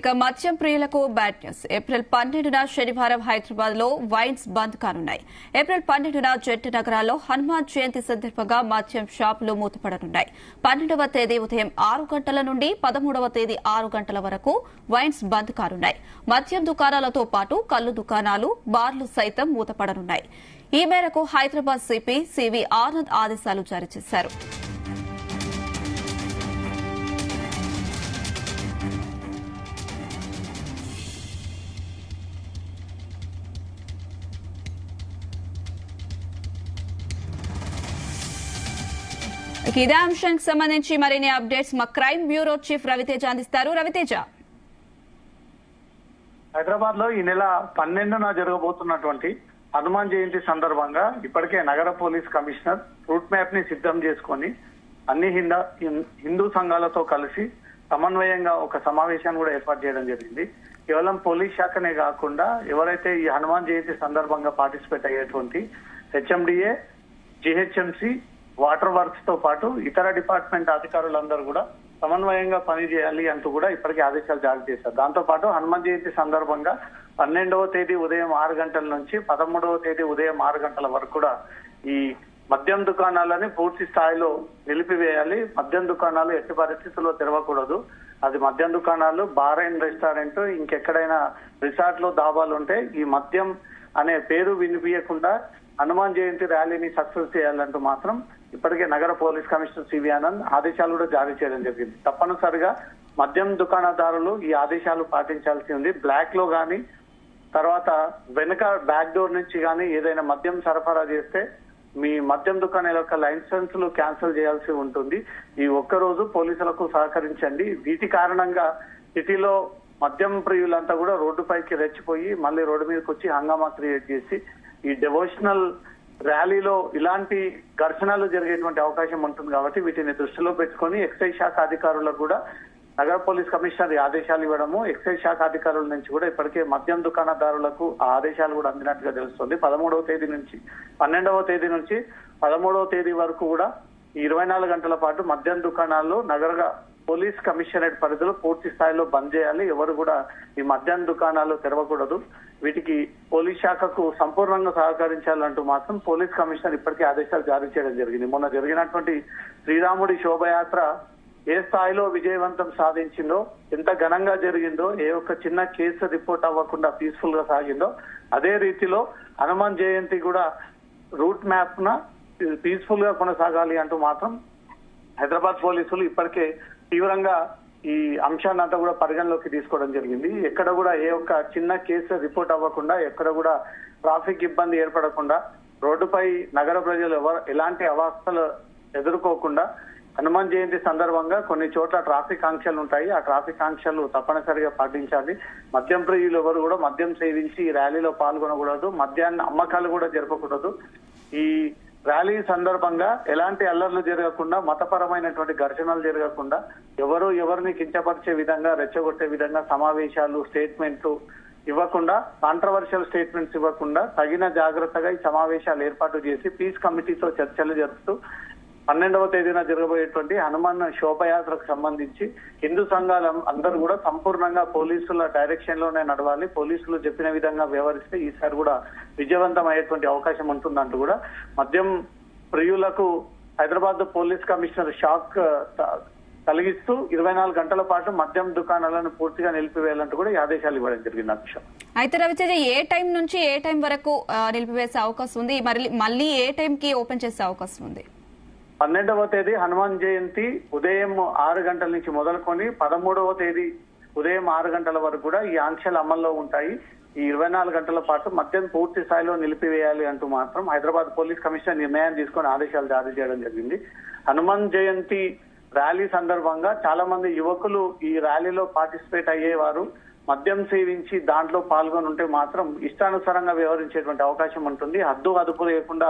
ఇక మద్యం ప్రియులకు బ్యాడ్ న్యూస్. ఏప్రిల్ 12న శనివారం హైదరాబాద్ లో వైన్స్ బంద్ కానున్నాయి. ఏప్రిల్ 12న జంట నగరాల్లో హనుమాన్ జయంతి సందర్భంగా మద్యం షాపులు మూతపడనున్నాయి. 12వ తేదీ ఉదయం 6 గంటల నుండి 13వ తేదీ 6 గంటల వరకు వైన్స్ బంద్ కానున్నాయి. మద్యం దుకాణాలతో పాటు కల్లు దుకాణాలు, బార్లు సైతం మూతపడనున్నాయి. ఈ మేరకు హైదరాబాద్ సిపి సివి ఆనంద్ ఆదేశాలు జారీ చేశారు. ఇదే అంశానికి సంబంధించి మరిన్ని అప్డేట్స్ మా క్రైమ్ బ్యూరో చీఫ్ రవితేజ అందిస్తారు. రవితేజ, హైదరాబాద్ లో ఈ నెల 12న జరగబోతున్నటువంటి హనుమాన్ జయంతి సందర్భంగా ఇప్పటికే నగర పోలీస్ కమిషనర్ రూట్ మ్యాప్ ని సిద్ధం చేసుకుని అన్ని హిందూ సంఘాలతో కలిసి సమన్వయంగా ఒక సమావేశాన్ని కూడా ఏర్పాటు చేయడం జరిగింది. కేవలం పోలీస్ శాఖనే కాకుండా ఎవరైతే ఈ హనుమాన్ జయంతి సందర్భంగా పార్టిసిపేట్ అయ్యేటువంటి హెచ్ఎండిఏ, జిహెచ్ఎంసి, వాటర్ వర్క్స్ తో పాటు ఇతర డిపార్ట్మెంట్ అధికారులందరూ కూడా సమన్వయంగా పనిచేయాలి అంటూ కూడా ఇప్పటికే ఆదేశాలు జారీ చేశారు. దాంతో పాటు హనుమాన్ జయంతి సందర్భంగా 12వ తేదీ ఉదయం 6 గంటల నుంచి 13వ తేదీ ఉదయం 6 గంటల వరకు కూడా ఈ మద్యం దుకాణాలని పూర్తి స్థాయిలో నిలిపివేయాలి. మద్యం దుకాణాలు ఎట్టి పరిస్థితుల్లో తెరవకూడదు. అది మద్యం దుకాణాలు, బార్ అండ్ రెస్టారెంట్, ఇంకెక్కడైనా రిసార్ట్ లో దాబాలు ఉంటే ఈ మద్యం అనే పేరు వినిపించకుండా హనుమాన్ జయంతి ర్యాలీని సక్సెస్ చేయాలంటూ మాత్రం ఇప్పటికే నగర పోలీస్ కమిషనర్ సివి ఆనంద్ ఆదేశాలు కూడా జారీ చేయడం జరిగింది. తప్పనిసరిగా మద్యం దుకాణదారులు ఈ ఆదేశాలు పాటించాల్సి ఉంది. బ్లాక్ లో గానీ తర్వాత వెనుక బ్యాక్ డోర్ నుంచి గానీ ఏదైనా మద్యం సరఫరా చేస్తే మీ మద్యం దుకాణాల యొక్క లైసెన్సులు క్యాన్సిల్ చేయాల్సి ఉంటుంది. ఈ ఒక్కరోజు పోలీసులకు సహకరించండి. వీటి కారణంగా సిటీలో మద్యం ప్రియులంతా కూడా రోడ్డుపైకి రెచ్చిపోయి మళ్ళీ రోడ్డు మీదకి వచ్చి హంగామా క్రియేట్ చేసి ఈ డివోషనల్ ర్యాలీలో ఇలాంటి ఘర్షణలు జరిగేటువంటి అవకాశం ఉంటుంది. కాబట్టి వీటిని దృష్టిలో పెట్టుకుని ఎక్సైజ్ శాఖ అధికారులకు కూడా నగర పోలీస్ కమిషనర్ ఆదేశాలు ఇవ్వడము, ఎక్సైజ్ శాఖ అధికారుల నుంచి కూడా ఇప్పటికే మద్యం దుకాణదారులకు ఆ ఆదేశాలు కూడా అందినట్టుగా తెలుస్తుంది. 13వ తేదీ నుంచి 12వ తేదీ నుంచి 13వ తేదీ వరకు కూడా 24 గంటల పాటు మద్యం దుకాణాల్లో నగర పోలీస్ కమిషనరేట్ పరిధిలో పూర్తి స్థాయిలో బంద్ చేయాలి. ఎవరు కూడా ఈ మద్యం దుకాణాలు తెరవకూడదు. వీటికి పోలీస్ శాఖకు సంపూర్ణంగా సహకరించాలంటూ మాత్రం పోలీస్ కమిషనర్ ఇప్పటికే ఆదేశాలు జారీ చేయడం జరిగింది. మొన్న జరిగినటువంటి శ్రీరాముడి శోభయాత్ర ఏ స్థాయిలో విజయవంతం సాధించిందో, ఎంత ఘనంగా జరిగిందో, ఏ ఒక్క చిన్న కేసు రిపోర్ట్ అవ్వకుండా పీస్ఫుల్ గా సాగిందో, అదే రీతిలో హనుమాన్ జయంతి కూడా రూట్ మ్యాప్ న పీస్ఫుల్ గా కొనసాగాలి అంటూ మాత్రం హైదరాబాద్ పోలీసులు ఇప్పటికే తీవ్రంగా ఈ అంశాన్ని అంతా కూడా పరిగణలోకి తీసుకోవడం జరిగింది. ఎక్కడ కూడా ఏ ఒక్క చిన్న కేసు రిపోర్ట్ అవ్వకుండా, ఎక్కడ కూడా ట్రాఫిక్ ఇబ్బంది ఏర్పడకుండా, రోడ్డుపై నగర ప్రజలు ఎలాంటి అవస్థలు ఎదుర్కోకుండా హనుమాన్ జయంతి సందర్భంగా కొన్ని చోట్ల ట్రాఫిక్ ఆంక్షలు ఉంటాయి. ఆ ట్రాఫిక్ ఆంక్షలు తప్పనిసరిగా పాటించాలి. మద్యం ప్రియులు ఎవరు కూడా మద్యం సేవించి ఈ ర్యాలీలో పాల్గొనకూడదు. మద్యాన్ని అమ్మకాలు కూడా జరపకూడదు. ఈ ర్యాలీ సందర్భంగా ఎలాంటి అల్లర్లు జరగకుండా, మతపరమైనటువంటి ఘర్షణలు జరగకుండా, ఎవరిని కించపరిచే విధంగా, రెచ్చగొట్టే విధంగా సమావేశాలు, స్టేట్మెంట్లు ఇవ్వకుండా, కాంట్రవర్షియల్ స్టేట్మెంట్స్ ఇవ్వకుండా తగిన జాగ్రత్తగా ఈ సమావేశాలు ఏర్పాటు చేసి పీస్ కమిటీతో చర్చలు జరుపుతూ 12వ తేదీన జరగబోయేటువంటి హనుమాన్ శోభయాత్రకు సంబంధించి హిందూ సంఘాలు అందరూ కూడా సంపూర్ణంగా పోలీసుల డైరెక్షన్ లోనే నడవాలి. పోలీసులు చెప్పిన విధంగా వ్యవహరిస్తే ఈసారి కూడా విజయవంతం అయ్యేటువంటి అవకాశం ఉంటుందంటూ కూడా మద్యం ప్రియులకు హైదరాబాద్ పోలీస్ కమిషనర్ షాక్ కలిగిస్తూ 24 గంటల పాటు మద్యం దుకాణాలను పూర్తిగా నిలిపివేయాలంటూ కూడా ఈ ఆదేశాలు ఇవ్వడం జరిగింది. అంశం అయితే రవితేజ, ఏ టైం నుంచి ఏ టైం వరకు నిలిపివేసే అవకాశం ఉంది? మళ్ళీ ఏ టైంకి ఓపెన్ చేసే అవకాశం ఉంది? 12వ తేదీ హనుమాన్ జయంతి ఉదయం 6 గంటల నుంచి మొదలుకొని 13వ తేదీ ఉదయం 6 గంటల వరకు కూడా ఈ ఆంక్షలు అమల్లో ఉంటాయి. ఈ 24 గంటల పాటు మద్యం పూర్తి స్థాయిలో నిలిపివేయాలి అంటూ మాత్రం హైదరాబాద్ పోలీస్ కమిషనర్ నిర్ణయం తీసుకొని ఆదేశాలు జారీ చేయడం జరిగింది. హనుమాన్ జయంతి ర్యాలీ సందర్భంగా చాలా మంది యువకులు ఈ ర్యాలీలో పార్టిసిపేట్ అయ్యేవారు మద్యం సేవించి దాంట్లో పాల్గొని ఉంటే మాత్రం ఇష్టానుసారంగా వ్యవహరించేటువంటి అవకాశం ఉంటుంది. హద్దు అదుపు లేకుండా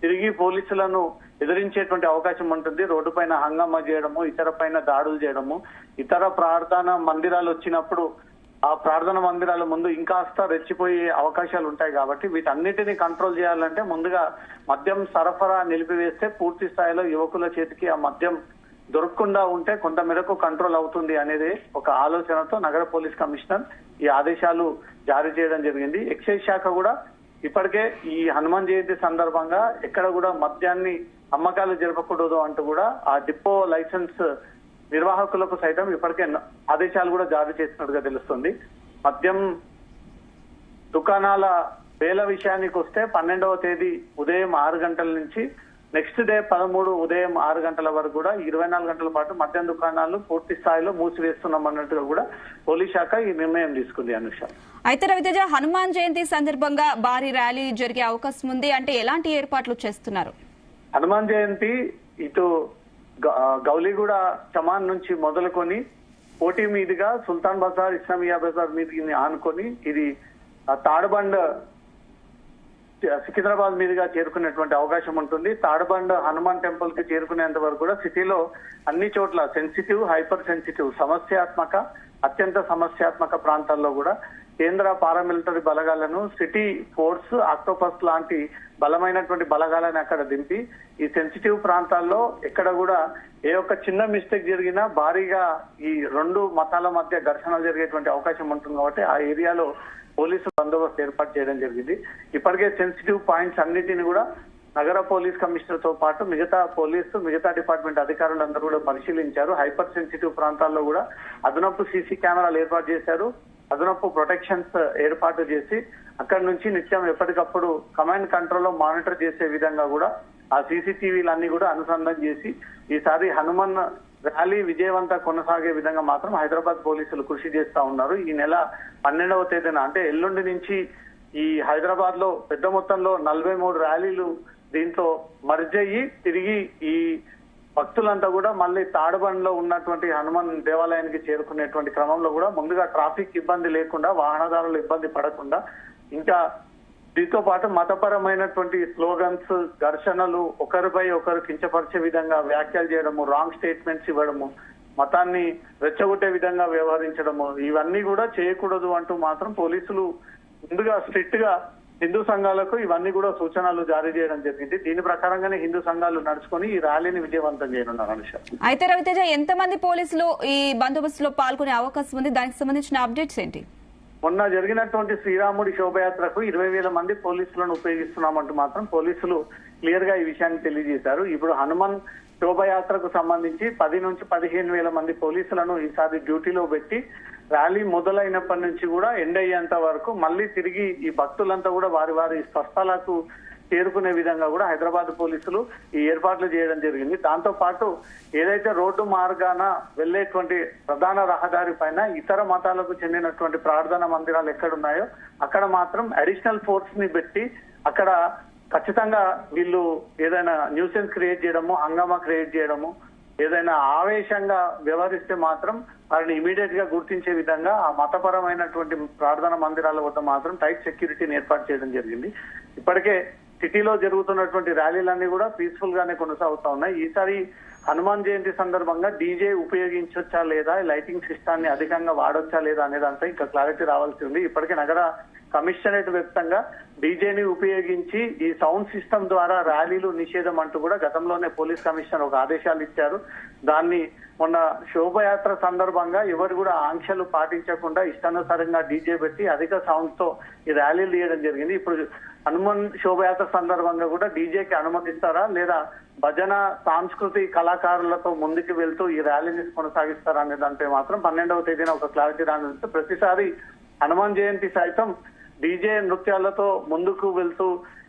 తిరిగి పోలీసులను ఎదిరించేటువంటి అవకాశం ఉంటుంది. రోడ్డు పైన హంగామా చేయడము, ఇతర పైన దాడులు చేయడము, ఇతర ప్రార్థన మందిరాలు వచ్చినప్పుడు ఆ ప్రార్థన మందిరాల ముందు ఇంకాస్త రెచ్చిపోయే అవకాశాలు ఉంటాయి. కాబట్టి వీటన్నిటిని కంట్రోల్ చేయాలంటే ముందుగా మద్యం సరఫరా నిలిపివేస్తే పూర్తి స్థాయిలో యువకుల చేతికి ఆ మద్యం దొరకకుండా ఉంటే కొంత మేరకు కంట్రోల్ అవుతుంది అనేది ఒక ఆలోచనతో నగర పోలీస్ కమిషనర్ ఈ ఆదేశాలు జారీ చేయడం జరిగింది. ఎక్సైజ్ శాఖ కూడా ఇప్పటికే ఈ హనుమాన్ జయంతి సందర్భంగా ఎక్కడ కూడా మద్యాన్ని అమ్మకాలు జరపకూడదు అంటూ కూడా ఆ డిపో లైసెన్స్ నిర్వాహకులకు సైతం ఇప్పటికే ఆదేశాలు కూడా జారీ చేసినట్టుగా తెలుస్తుంది. మద్యం దుకాణాల వేల విషయానికి వస్తే 12వ తేదీ ఉదయం 6 గంటల నుంచి నెక్స్ట్ డే 13 ఉదయం 6 గంటల వరకు కూడా 24 గంటల పాటు మద్యం దుకాణాలు పూర్తి స్థాయిలో మూసివేస్తున్నాం అన్నట్టుగా కూడా పోలీస్ శాఖ ఈ నిర్ణయం తీసుకుంది. అనుష, అయితే రవితేజ, హనుమాన్ జయంతి సందర్భంగా భారీ ర్యాలీ జరిగే అవకాశం ఉంది అంటే ఎలాంటి ఏర్పాట్లు చేస్తున్నారు? హనుమాన్ జయంతి ఇటు గౌలిగూడ చమాన్ నుంచి మొదలుకొని కోటి మీదుగా సుల్తాన్ బజార్, ఇస్లామియా బజార్ మీదకి ఆనుకొని ఇది తాడబండ్ సికింద్రాబాద్ మీదుగా చేరుకునేటువంటి అవకాశం ఉంటుంది. తాడబండ్ హనుమాన్ టెంపుల్ కి చేరుకునేంత వరకు కూడా సిటీలో అన్ని చోట్ల సెన్సిటివ్, హైపర్ సెన్సిటివ్, అత్యంత సమస్యాత్మక ప్రాంతాల్లో కూడా కేంద్ర పారామిలిటరీ బలగాలను, సిటీ ఫోర్స్, ఆక్టోపస్ లాంటి బలమైనటువంటి బలగాలను అక్కడ దింపి ఈ సెన్సిటివ్ ప్రాంతాల్లో ఎక్కడ కూడా ఏ ఒక్క చిన్న మిస్టేక్ జరిగినా భారీగా ఈ రెండు మతాల మధ్య ఘర్షణలు జరిగేటువంటి అవకాశం ఉంటుంది. కాబట్టి ఆ ఏరియాలో పోలీసు బందోబస్తు ఏర్పాటు చేయడం జరిగింది. ఇప్పటికే సెన్సిటివ్ పాయింట్స్ అన్నిటిని కూడా నగర పోలీస్ కమిషనర్ తో పాటు మిగతా డిపార్ట్మెంట్ అధికారులందరూ కూడా పరిశీలించారు. హైపర్ సెన్సిటివ్ ప్రాంతాల్లో కూడా అదనపు సీసీ కెమెరాలు ఏర్పాటు చేశారు. అదనపు ప్రొటెక్షన్స్ ఏర్పాటు చేసి అక్కడి నుంచి నిత్యం ఎప్పటికప్పుడు కమాండ్ కంట్రోల్ లో మానిటర్ చేసే విధంగా కూడా ఆ సీసీటీవీలన్నీ కూడా అనుసంధానం చేసి ఈసారి హనుమాన్ ర్యాలీ విజయవంతంగా కొనసాగే విధంగా మాత్రం హైదరాబాద్ పోలీసులు కృషి చేస్తా ఉన్నారు. ఈ నెల 12వ తేదీన అంటే ఎల్లుండి నుంచి ఈ హైదరాబాద్ లో పెద్ద మొత్తంలో 43 ర్యాలీలు దీంట్లో మర్జ్ అయ్యి తిరిగి ఈ భక్తులంతా కూడా మళ్ళీ తాడబండ్లో ఉన్నటువంటి హనుమాన్ దేవాలయానికి చేరుకునేటువంటి క్రమంలో కూడా ముందుగా ట్రాఫిక్ ఇబ్బంది లేకుండా, వాహనదారులు ఇబ్బంది పడకుండా, ఇంకా దీంతో పాటు మతపరమైనటువంటి స్లోగన్స్, ఘర్షణలు, ఒకరిపై ఒకరు కించపరిచే విధంగా వ్యాఖ్యలు చేయడము, రాంగ్ స్టేట్మెంట్స్ ఇవ్వడము, మతాన్ని రెచ్చగొట్టే విధంగా వ్యవహరించడము, ఇవన్నీ కూడా చేయకూడదు అంటూ మాత్రం పోలీసులు ముందుగా స్ట్రిక్ట్ గా హిందూ సంఘాలకు ఇవన్నీ కూడా సూచనలు జారీ చేయడం జరిగింది. దీని ప్రకారంగానే హిందూ సంఘాలు నడుచుకొని ఈ ర్యాలీని విజయవంతం చేయనున్నారు. అనుష, అయితే రవితేజ, ఎంతమంది పోలీసులు ఈ బందోబస్తులో పాల్గొనే అవకాశం ఉంది? దానికి సంబంధించిన అప్డేట్స్ ఏంటి? మొన్న జరిగినటువంటి శ్రీరాముడి శోభయాత్రకు 20,000 మంది పోలీసులను ఉపయోగిస్తున్నామంటూ మాత్రం పోలీసులు క్లియర్ గా ఈ విషయాన్ని తెలియజేశారు. ఇప్పుడు హనుమాన్ శోభయాత్రకు సంబంధించి 10 నుంచి 15,000 మంది పోలీసులను ఈసారి డ్యూటీలో పెట్టి ర్యాలీ మొదలైనప్పటి నుంచి కూడా ఎండ్ అయ్యేంత వరకు మళ్ళీ తిరిగి ఈ భక్తులంతా కూడా వారి స్వస్థలాలకు చేరుకునే విధంగా కూడా హైదరాబాద్ పోలీసులు ఈ ఏర్పాట్లు చేయడం జరిగింది. దాంతో పాటు ఏదైతే రోడ్డు మార్గాన వెళ్లేటువంటి ప్రధాన రహదారి పైన ఇతర మతాలకు చెందినటువంటి ప్రార్థనా మందిరాలు ఎక్కడున్నాయో అక్కడ మాత్రం అడిషనల్ ఫోర్స్ ని పెట్టి అక్కడ ఖచ్చితంగా వీళ్ళు ఏదైనా న్యూసెన్స్ క్రియేట్ చేయడము, హంగామా క్రియేట్ చేయడము, ఏదైనా ఆవేశంగా వ్యవహరిస్తే మాత్రం వారిని ఇమీడియట్ గా గుర్తించే విధంగా ఆ మతపరమైనటువంటి ప్రార్థనా మందిరాల వద్ద మాత్రం టైట్ సెక్యూరిటీని ఏర్పాటు చేయడం జరిగింది. ఇప్పటికే సిటీలో జరుగుతున్నటువంటి ర్యాలీలన్నీ కూడా పీస్ఫుల్ గానే కొనసాగుతా ఉన్నాయి. ఈసారి హనుమాన్ జయంతి సందర్భంగా డీజే ఉపయోగించొచ్చా లేదా, లైటింగ్ సిస్టాన్ని అధికంగా వాడొచ్చా లేదా అనే దాంట్లో ఇంకా క్లారిటీ రావాల్సి ఉంది. ఇప్పటికే నగర కమిషనరేట్ వ్యాప్తంగా డీజేని ఉపయోగించి ఈ సౌండ్ సిస్టమ్ ద్వారా ర్యాలీలు నిషేధం అంటూ కూడా గతంలోనే పోలీస్ కమిషనర్ ఒక ఆదేశాలు ఇచ్చారు. దాన్ని మొన్న శోభయాత్ర సందర్భంగా ఎవరు కూడా ఆంక్షలు పాటించకుండా ఇష్టానుసారంగా డీజే పెట్టి అధిక సౌండ్ తో ఈ ర్యాలీలు తీయడం జరిగింది. ఇప్పుడు హనుమాన్ శోభయాత్ర సందర్భంగా కూడా డీజేకి అనుమతిస్తారా లేదా భజన సాంస్కృతి కళాకారులతో ముందుకు వెళ్తూ ఈ ర్యాలీని కొనసాగిస్తారా అనే దానిపై మాత్రం 12వ తేదీన ఒక క్లారిటీ రానుంది. ప్రతిసారి హనుమాన్ జయంతి సైతం డీజే నృత్యాలతో ముందుకు వెళ్తూ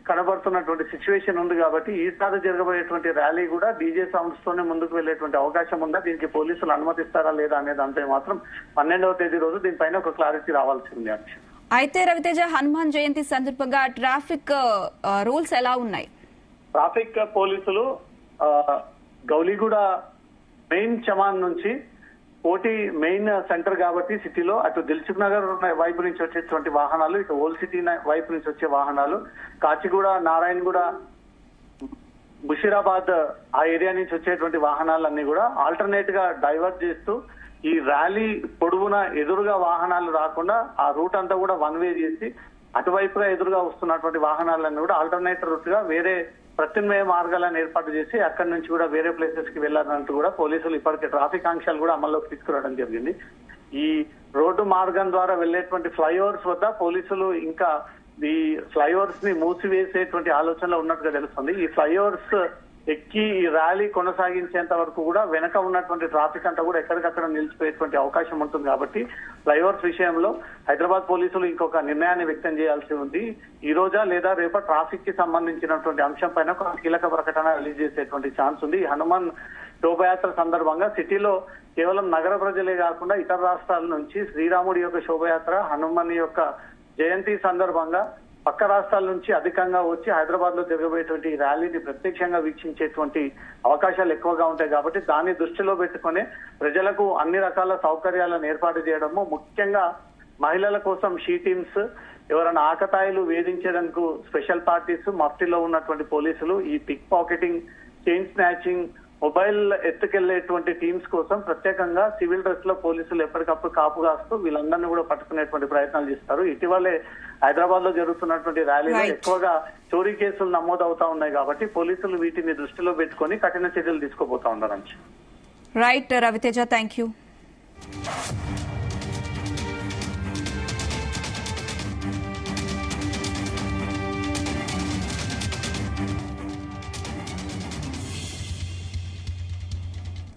కనబడుతున్నటువంటి సిచ్యువేషన్ ఉంది. కాబట్టి ఈసారి జరగబోయేటువంటి ర్యాలీ కూడా డీజే సౌండ్స్ తోనే ముందుకు వెళ్లేటువంటి అవకాశం ఉందా, దీనికి పోలీసులు అనుమతిస్తారా లేదా అనే దానిపై మాత్రం 12వ తేదీ రోజు దీనిపైన ఒక క్లారిటీ రావాల్సి ఉంది. అయితే రవితేజ, హనుమాన్ జయంతి సందర్భంగా ట్రాఫిక్ రూల్స్ ఎలా ఉన్నాయి? ట్రాఫిక్ పోలీసులు గౌలిగూడ మెయిన్ చమాన్ నుంచి కోటి మెయిన్ సెంటర్ కాబట్టి సిటీలో అటు దిల్సుఖ్ నగర్ వైపు నుంచి వచ్చేటువంటి వాహనాలు, ఇటు ఓల్డ్ సిటీ వైపు నుంచి వచ్చే వాహనాలు, కాచిగూడ, నారాయణగూడ, బుషీరాబాద్ ఆ ఏరియా నుంచి వచ్చేటువంటి వాహనాలన్నీ కూడా ఆల్టర్నేట్ గా డైవర్ట్ చేస్తూ ఈ ర్యాలీ పొడవునా ఎదురుగా వాహనాలు రాకుండా ఆ రూట్ అంతా కూడా వన్ వే చేసి అటువైపుగా ఎదురుగా వస్తున్నటువంటి వాహనాలను కూడా ఆల్టర్నేటివ్ రూట్ గా వేరే ప్రత్యామ్నాయ మార్గాలను ఏర్పాటు చేసి అక్కడి నుంచి కూడా వేరే ప్లేసెస్ కి వెళ్లారంటూ కూడా పోలీసులు ఇప్పటికే ట్రాఫిక్ ఆంక్షలు కూడా అమల్లోకి తీసుకురావడం జరిగింది. ఈ రోడ్డు మార్గం ద్వారా వెళ్లేటువంటి ఫ్లైఓవర్స్ వద్ద పోలీసులు ఇంకా ఈ ఫ్లైఓవర్స్ ని మూసివేసేటువంటి ఆలోచనలో ఉన్నట్టుగా తెలుస్తుంది. ఈ ఫ్లైఓవర్స్ ఎక్కి ఈ ర్యాలీ కొనసాగించేంత వరకు కూడా వెనక ఉన్నటువంటి ట్రాఫిక్ అంతా కూడా ఎక్కడికక్కడ నిలిచిపోయేటువంటి అవకాశం ఉంటుంది. కాబట్టి ఫ్లైఓవర్స్ విషయంలో హైదరాబాద్ పోలీసులు ఇంకొక నిర్ణయాన్ని వ్యక్తం చేయాల్సి ఉంది. ఈ రోజా లేదా రేపటి ట్రాఫిక్ కి సంబంధించినటువంటి అంశం పైన ఒక కీలక ప్రకటన రిలీజ్ చేసేటువంటి ఛాన్స్ ఉంది. ఈ హనుమాన్ శోభయాత్ర సందర్భంగా సిటీలో కేవలం నగర ప్రజలే కాకుండా ఇతర రాష్ట్రాల నుంచి శ్రీరాముడి యొక్క శోభయాత్ర, హనుమాన్ యొక్క జయంతి సందర్భంగా పక్క రాష్ట్రాల నుంచి అధికంగా వచ్చి హైదరాబాద్ లో జరగబోయేటువంటి ర్యాలీని ప్రత్యక్షంగా వీక్షించేటువంటి అవకాశాలు ఎక్కువగా ఉంటాయి. కాబట్టి దాన్ని దృష్టిలో పెట్టుకుని ప్రజలకు అన్ని రకాల సౌకర్యాలను ఏర్పాటు చేయడము, ముఖ్యంగా మహిళల కోసం షీ టీమ్స్, ఎవరైనా ఆకతాయిలు వేధించేందుకు స్పెషల్ పార్టీస్, మఫ్టీలో ఉన్నటువంటి పోలీసులు, ఈ pickpocketing, chain snatching, mobile ఎత్తుకెళ్లేటువంటి టీమ్స్ కోసం ప్రత్యేకంగా సివిల్ డ్రెస్ లో పోలీసులు ఎప్పటికప్పుడు కాపు కాస్తూ వీళ్ళందరినీ కూడా పట్టుకునేటువంటి ప్రయత్నాలు చేస్తారు. ఇటీవలే హైదరాబాద్ లో జరుగుతున్నటువంటి ర్యాలీలో ఎక్కువగా చోరీ కేసులు నమోదవుతా ఉన్నాయి. కాబట్టి పోలీసులు వీటిని దృష్టిలో పెట్టుకుని కఠిన చర్యలు తీసుకోబోతా ఉన్నారు. Right Raviteja, thank you.